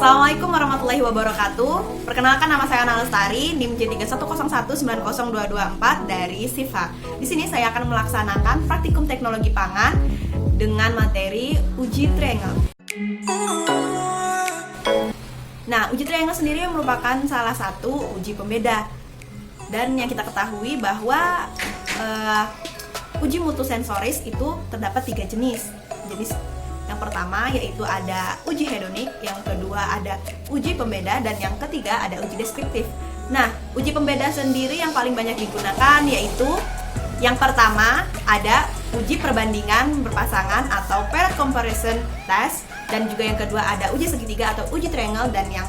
Assalamualaikum warahmatullahi wabarakatuh. Perkenalkan, nama saya Ana Lestari, NIM J310190224 dari SIFA. Di sini saya akan melaksanakan praktikum teknologi pangan dengan materi uji triangle. Nah, uji triangle sendiri merupakan salah satu uji pembeda. Dan yang kita ketahui bahwa uji mutu sensoris itu terdapat 3 jenis. Yang pertama yaitu ada uji hedonik, yang kedua ada uji pembeda, dan yang ketiga ada uji deskriptif. Nah, uji pembeda sendiri yang paling banyak digunakan yaitu yang pertama ada uji perbandingan berpasangan atau paired comparison test, dan juga yang kedua ada uji segitiga atau uji triangle, dan yang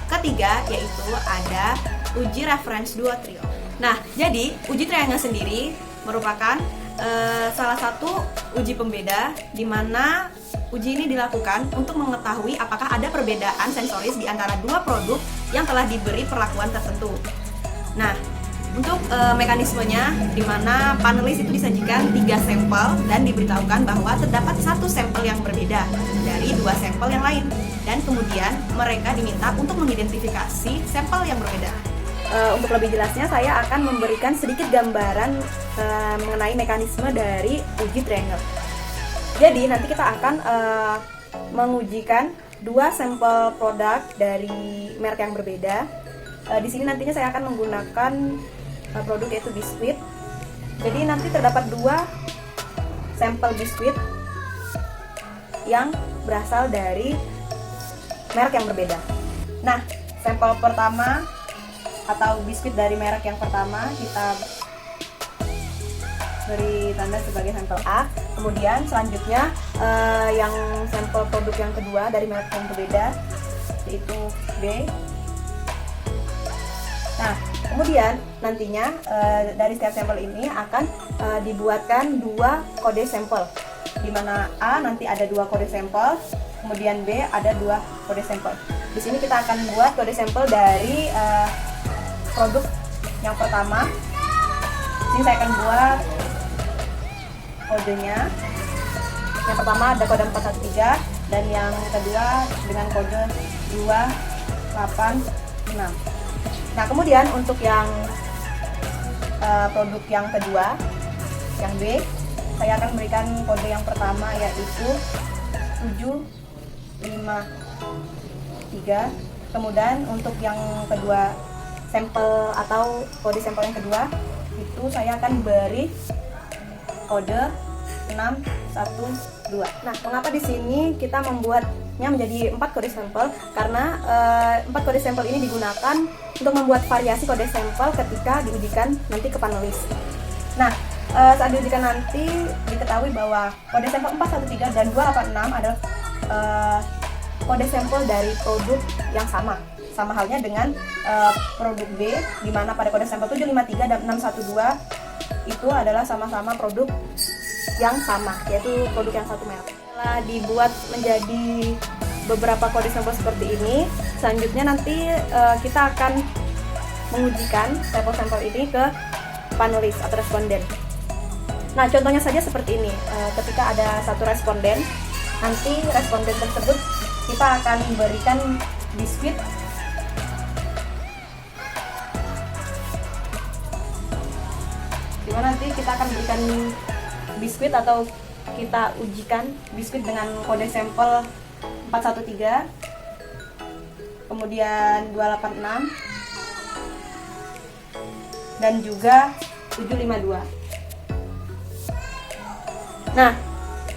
ketiga yaitu ada uji reference duotrio. Nah, jadi uji triangle sendiri merupakan salah satu uji pembeda di mana uji ini dilakukan untuk mengetahui apakah ada perbedaan sensoris di antara dua produk yang telah diberi perlakuan tertentu. Nah, untuk mekanismenya di mana panelis itu disajikan 3 sampel dan diberitahukan bahwa terdapat 1 sampel yang berbeda dari 2 sampel yang lain, dan kemudian mereka diminta untuk mengidentifikasi sampel yang berbeda. Untuk lebih jelasnya saya akan memberikan sedikit gambaran mengenai mekanisme dari uji triangle. Jadi nanti kita akan mengujikan 2 sampel produk dari merek yang berbeda. Di sini nantinya saya akan menggunakan produk yaitu biskuit. Jadi nanti terdapat 2 sampel biskuit yang berasal dari merek yang berbeda. Nah, sampel pertama atau biskuit dari merek yang pertama kita beri tanda sebagai sampel A. Kemudian selanjutnya yang sampel produk yang kedua dari merek yang berbeda yaitu B. Nah, kemudian nantinya dari setiap sampel ini akan dibuatkan 2 kode sampel, di mana A nanti ada 2 kode sampel, kemudian B ada 2 kode sampel. Di sini kita akan buat kode sampel dari produk yang pertama. Ini saya akan buat kodenya. Yang pertama ada kode 413 dan yang kedua dengan kode 286. Nah, kemudian untuk yang produk yang kedua, yang B, saya akan berikan kode yang pertama yaitu 753. Kemudian untuk yang kedua sampel atau kode sampel yang kedua itu saya akan beri kode 612. Nah, mengapa di sini kita membuatnya menjadi 4 kode sampel? Karena 4 kode sampel ini digunakan untuk membuat variasi kode sampel ketika diujikan nanti ke panelis. Nah, saat diujikan nanti diketahui bahwa kode sampel 413 dan 286 adalah kode sampel dari produk yang sama halnya dengan produk B, di mana pada kode sampel 753 dan 612 itu adalah sama-sama produk yang sama, yaitu produk yang satu merek. Setelah dibuat menjadi beberapa kode sampel seperti ini, selanjutnya nanti kita akan mengujikan sampel-sampel ini ke panelis atau responden. Nah, contohnya saja seperti ini. Ketika ada satu responden, nanti responden tersebut kita akan berikan biskuit dimana nanti kita akan berikan biskuit atau kita ujikan biskuit dengan kode sampel 413, kemudian 286 dan juga 752. Nah,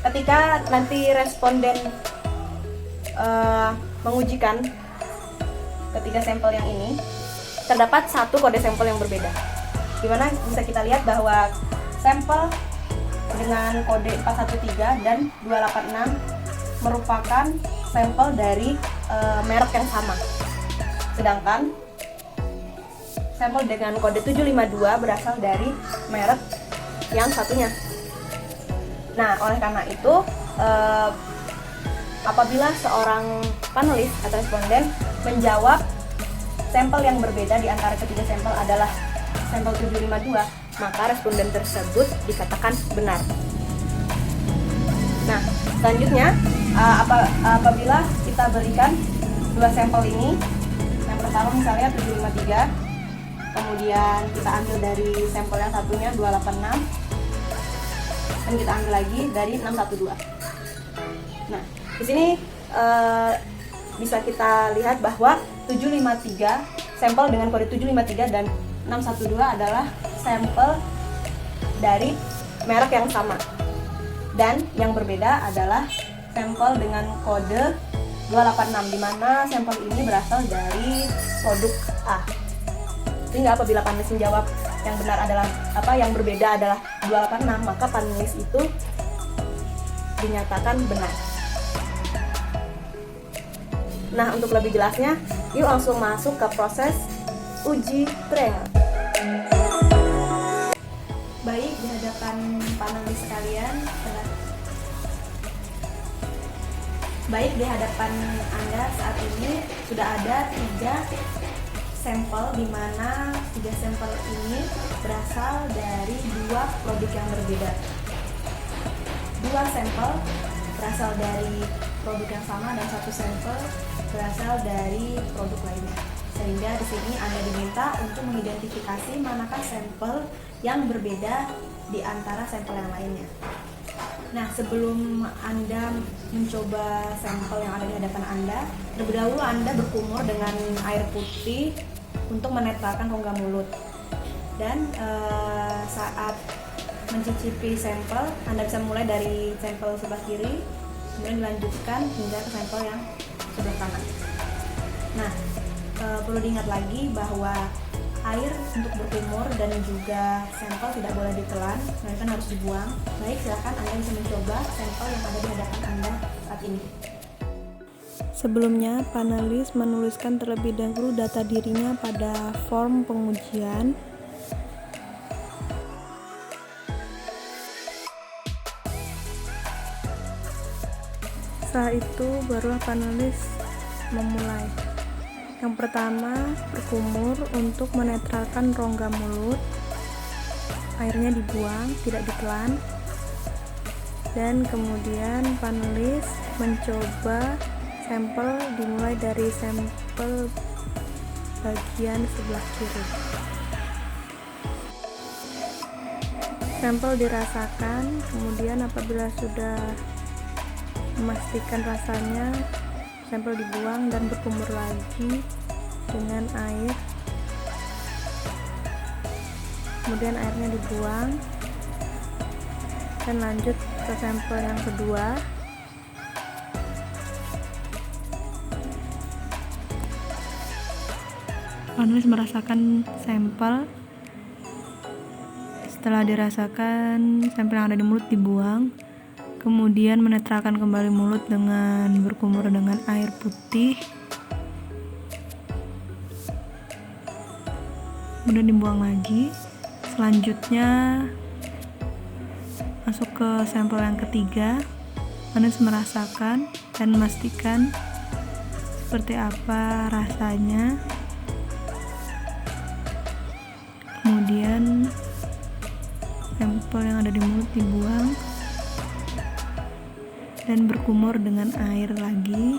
ketika nanti responden mengujikan ketiga sampel yang ini, terdapat 1 kode sampel yang berbeda, di mana bisa kita lihat bahwa sampel dengan kode 413 dan 286 merupakan sampel dari merek yang sama. Sedangkan sampel dengan kode 752 berasal dari merek yang satunya. Nah, oleh karena itu apabila seorang panelis atau responden menjawab sampel yang berbeda di antara ketiga sampel adalah sampel 752, maka responden tersebut dikatakan benar. Nah, selanjutnya apabila kita berikan dua sampel ini. Yang pertama misalnya 753, kemudian kita ambil dari sampel yang satunya 286, dan kita ambil lagi dari 612. Nah, di sini bisa kita lihat bahwa 753 sampel dengan kode 753 dan 612 adalah sampel dari merek yang sama, dan yang berbeda adalah sampel dengan kode 286, di mana sampel ini berasal dari produk A. Sehingga apabila panelis menjawab yang benar adalah yang berbeda adalah 286, maka panelis itu dinyatakan benar. Nah, untuk lebih jelasnya, yuk langsung masuk ke proses uji triangle. Baik, di hadapan panelis sekalian, baik di hadapan Anda saat ini sudah ada 3 sampel, di mana 3 sampel ini berasal dari 2 produk yang berbeda. 2 sampel berasal dari produk yang sama dan 1 sampel berasal dari produk lainnya. Sehingga di sini Anda diminta untuk mengidentifikasi manakah sampel yang berbeda di antara sampel yang lainnya. Nah, sebelum Anda mencoba sampel yang ada di hadapan Anda, terlebih dahulu Anda berkumur dengan air putih untuk menetralkan rongga mulut. Dan saat mencicipi sampel, Anda bisa mulai dari sampel sebelah kiri, kemudian dilanjutkan hingga ke sampel yang sebelah kanan. Nah, perlu diingat lagi bahwa air untuk berkumur dan juga sampel tidak boleh ditelan, melainkan harus dibuang. Baik, silakan Anda bisa mencoba sampel yang ada di hadapan Anda saat ini. Sebelumnya, panelis menuliskan terlebih dahulu data dirinya pada form pengujian. Setelah itu, barulah panelis memulai. Yang pertama, berkumur untuk menetralkan rongga mulut. Airnya dibuang, tidak ditelan. Dan kemudian panelis mencoba sampel, dimulai dari sampel bagian sebelah kiri. Sampel dirasakan, kemudian apabila sudah memastikan rasanya, sampel dibuang dan berkumur lagi dengan air. Kemudian airnya dibuang dan lanjut ke sampel yang kedua. Panelis merasakan sampel. Setelah dirasakan, sampel yang ada di mulut dibuang. Kemudian menetralkan kembali mulut dengan berkumur dengan air putih. Kemudian dibuang lagi. Selanjutnya masuk ke sampel yang ketiga. Panelis merasakan dan memastikan seperti apa rasanya. Kemudian sampel yang ada di mulut dibuang dan berkumur dengan air lagi.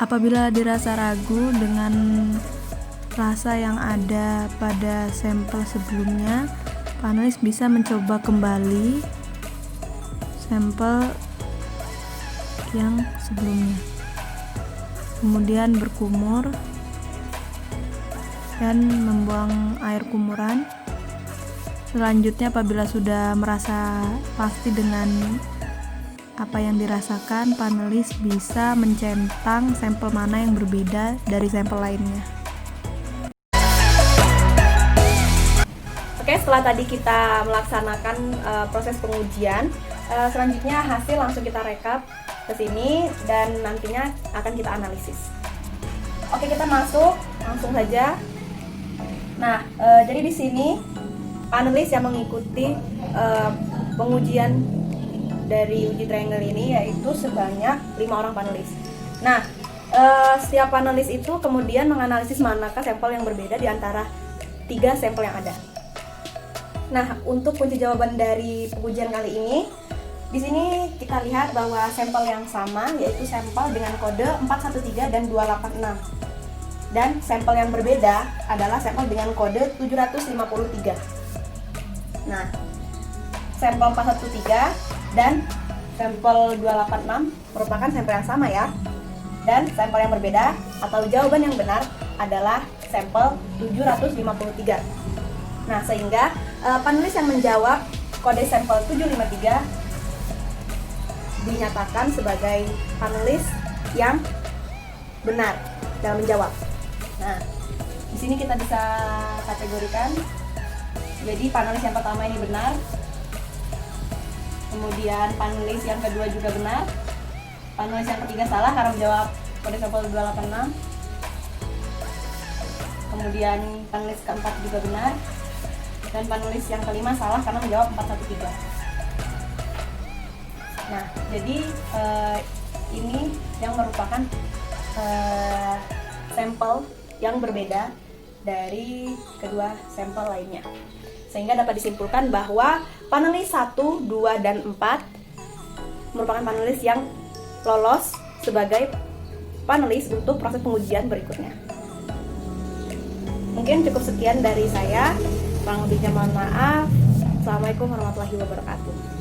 Apabila dirasa ragu dengan rasa yang ada pada sampel sebelumnya, panelis bisa mencoba kembali sampel yang sebelumnya. Kemudian berkumur dan membuang air kumuran. Selanjutnya, apabila sudah merasa pasti dengan apa yang dirasakan, panelis bisa mencentang sampel mana yang berbeda dari sampel lainnya. Oke, setelah tadi kita melaksanakan proses pengujian, selanjutnya hasil langsung kita rekap ke sini dan nantinya akan kita analisis. Oke, kita masuk langsung saja. Nah, jadi di sini panelis yang mengikuti pengujian dari uji triangle ini yaitu sebanyak 5 orang panelis. Nah, setiap panelis itu kemudian menganalisis manakah sampel yang berbeda di antara 3 sampel yang ada. Nah, untuk kunci jawaban dari pengujian kali ini, di sini kita lihat bahwa sampel yang sama, yaitu sampel dengan kode 413 dan 286. Dan sampel yang berbeda adalah sampel dengan kode 753. Nah, sampel 413 dan sampel 286 merupakan sampel yang sama ya. Dan sampel yang berbeda atau jawaban yang benar adalah sampel 753. Nah, sehingga panelis yang menjawab kode sampel 753 dinyatakan sebagai panelis yang benar dalam menjawab. Nah, di sini kita bisa kategorikan. Jadi panelis yang pertama ini benar. Kemudian panelis yang kedua juga benar. Panelis yang ketiga salah karena menjawab kode sampel 286. Kemudian panelis keempat juga benar. Dan panelis yang kelima salah karena menjawab 413. Nah, jadi ini yang merupakan sampel yang berbeda dari kedua sampel lainnya. Sehingga dapat disimpulkan bahwa panelis 1, 2, dan 4 merupakan panelis yang lolos sebagai panelis untuk proses pengujian berikutnya. Mungkin cukup sekian dari saya. Kurang lebihnya mohon maaf. Assalamualaikum warahmatullahi wabarakatuh.